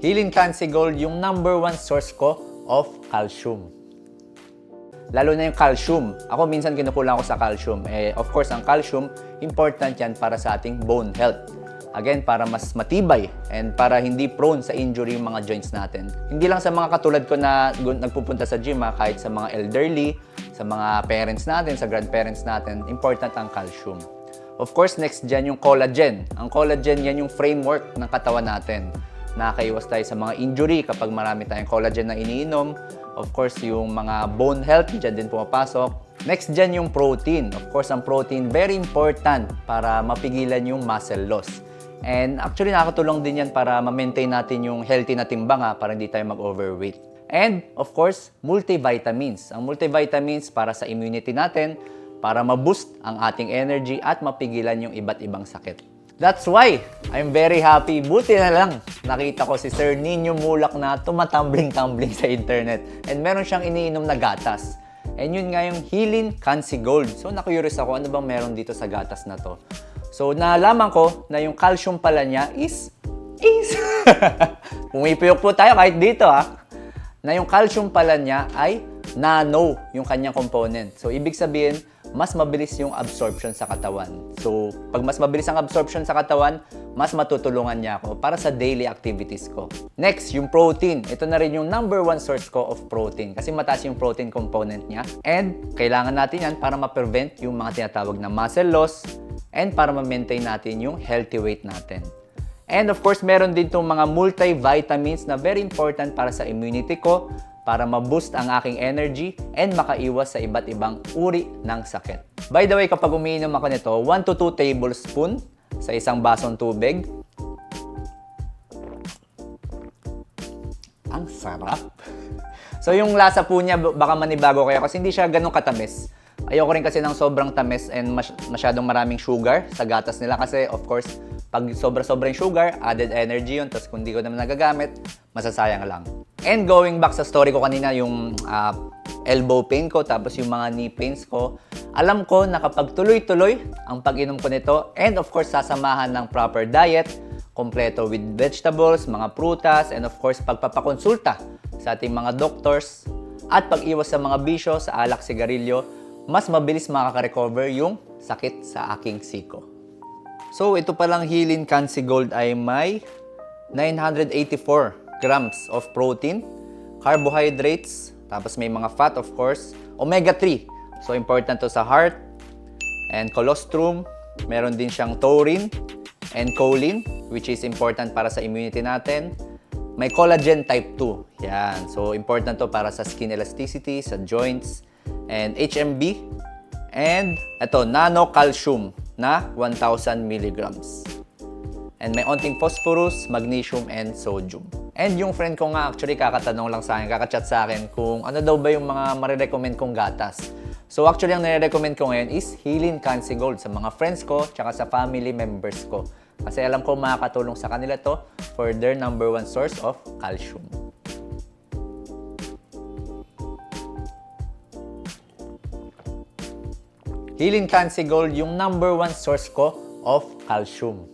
Healing Cancy Gold yung #1 source ko of calcium. Lalo na yung calcium. Ako minsan kinukulang ako sa calcium. Of course, ang calcium, important yan para sa ating bone health. Again, para mas matibay and para hindi prone sa injury yung mga joints natin. Hindi lang sa mga katulad ko na nagpupunta sa gym, kahit sa mga elderly, sa mga parents natin, sa grandparents natin, important ang calcium. Of course, next dyan yung collagen. Ang collagen, yan yung framework ng katawan natin. Nakakaiwas tayo sa mga injury kapag marami tayong collagen na iniinom. Of course, yung mga bone health, dyan din pumapasok. Next dyan yung protein. Of course, ang protein, very important para mapigilan yung muscle loss. And actually, nakakatulong din yan para ma-maintain natin yung healthy na timbang para hindi tayo mag-overweight. And of course, multivitamins. Ang multivitamins para sa immunity natin, para ma-boost ang ating energy at mapigilan yung iba't ibang sakit. That's why I'm very happy. Buti na lang nakita ko si Sir Nino Mulak na tumatambling-tumbling sa internet. And meron siyang iniinom na gatas. And yun nga yung Healing Cancy Gold. So na-curious ako, ano bang meron dito sa gatas na to? So nalaman ko na yung calcium pala niya is pumipiyok po tayo kahit dito na yung calcium pala niya ay nano yung kanyang component. So ibig sabihin, mas mabilis yung absorption sa katawan. So, pag mas mabilis ang absorption sa katawan, mas matutulungan niya ako para sa daily activities ko. Next, yung protein. Ito na rin yung #1 source ko of protein kasi mataas yung protein component niya. And kailangan natin yan para ma-prevent yung mga tinatawag na muscle loss and para ma-maintain natin yung healthy weight natin. And of course, meron din itong mga multivitamins na very important para sa immunity ko, para ma-boost ang aking energy and makaiwas sa iba't ibang uri ng sakit. By the way, kapag umiinom ako nito, 1 to 2 tablespoon sa isang basong tubig. Ang sarap! So yung lasa po niya, baka manibago kayo kasi hindi siya ganun katamis. Ayoko rin kasi ng sobrang tamis and masyadong maraming sugar sa gatas nila kasi of course, pag sobra-sobrang sugar, added energy yun. Tapos kung di ko naman nagagamit, masasayang lang. And going back sa story ko kanina, yung elbow pain ko, tapos yung mga knee pains ko, alam ko na kapag tuloy-tuloy ang pag-inom ko nito, and of course, sasamahan ng proper diet, kompleto with vegetables, mga prutas, and of course, pagpapakonsulta sa ating mga doctors, at pag-iwas sa mga bisyo, sa alak, sigarilyo, mas mabilis makaka-recover yung sakit sa aking siko. So, ito palang Healing Cancy Gold ay may 984 grams of protein, carbohydrates, tapos may mga fat of course, omega-3. So, important to sa heart and colostrum. Meron din siyang taurine and choline, which is important para sa immunity natin. May collagen type 2. Yan. So, important to para sa skin elasticity, sa joints, and HMB. And ito, nano calcium na 1,000 milligrams. And may onting phosphorus, magnesium, and sodium. And yung friend ko nga actually kakatanong lang sa akin, kakachat sa akin kung ano daw ba yung mga marirecommend kong gatas. So actually ang nire-recommend ko ngayon is Healing Cancy Gold sa mga friends ko tsaka sa family members ko. Kasi alam ko makakatulong sa kanila to for their #1 source of calcium. Healing Cancy Gold yung #1 source ko of calcium.